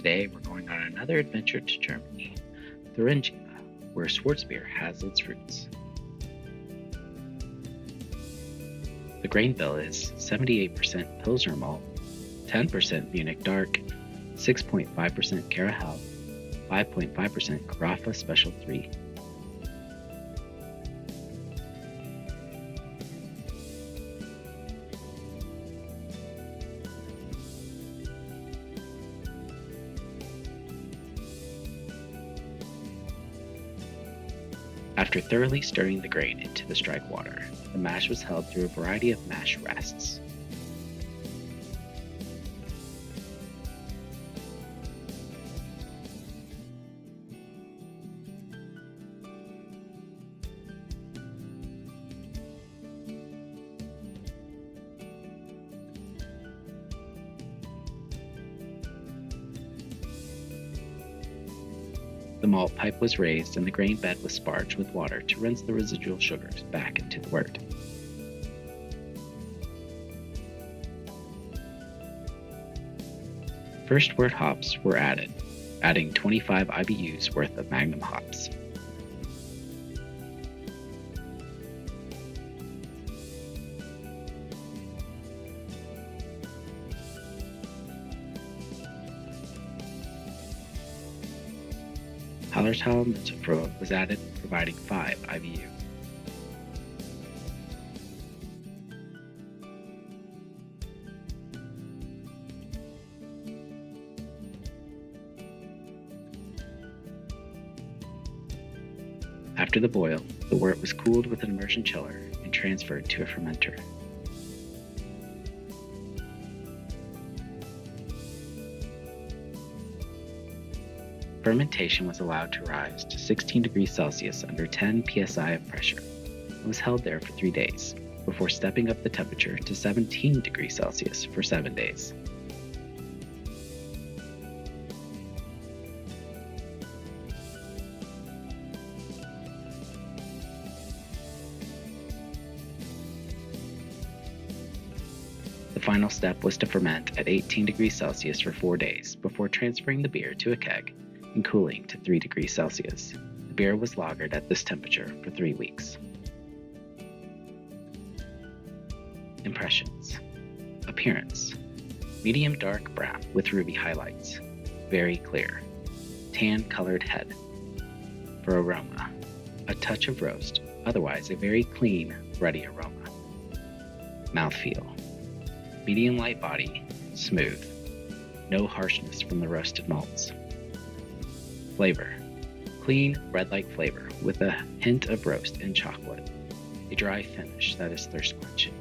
Today we're going on another adventure to Germany, Thuringia, where Schwarzbier has its roots. The grain bill is 78% Pilsner malt, 10% Munich Dark, 6.5% Carahel, 5.5% Carafa Special 3. After thoroughly stirring the grain into the strike water, the mash was held through a variety of mash rests. The malt pipe was raised and the grain bed was sparged with water to rinse the residual sugars back into the wort. First wort hops were added, adding 25 IBUs worth of Magnum hops. Hallertau Mittelfroh was added, providing 5 IBU. After the boil, the wort was cooled with an immersion chiller and transferred to a fermenter. Fermentation was allowed to rise to 16 degrees Celsius under 10 psi of pressure and was held there for 3 days, before stepping up the temperature to 17 degrees Celsius for 7 days. The final step was to ferment at 18 degrees Celsius for 4 days before transferring the beer to a keg and cooling to 3 degrees Celsius. The beer was lagered at this temperature for 3 weeks. Impressions. Appearance. Medium dark brown with ruby highlights. Very clear. Tan-colored head. For aroma. A touch of roast, otherwise a very clean, ruddy aroma. Mouthfeel. Medium light body, smooth. No harshness from the roasted malts. Flavor. Clean, bread-like flavor with a hint of roast and chocolate. A dry finish that is thirst-quenching.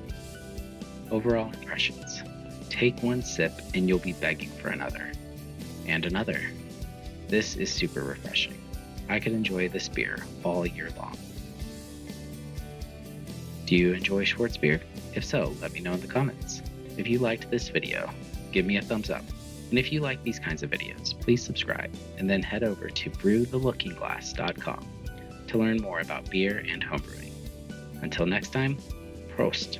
Overall impressions. Take one sip and you'll be begging for another. And another. This is super refreshing. I could enjoy this beer all year long. Do you enjoy Schwarzbier? If so, let me know in the comments. If you liked this video, give me a thumbs up. And if you like these kinds of videos, please subscribe and then head over to brewtheLookingGlass.com to learn more about beer and homebrewing. Until next time, Prost!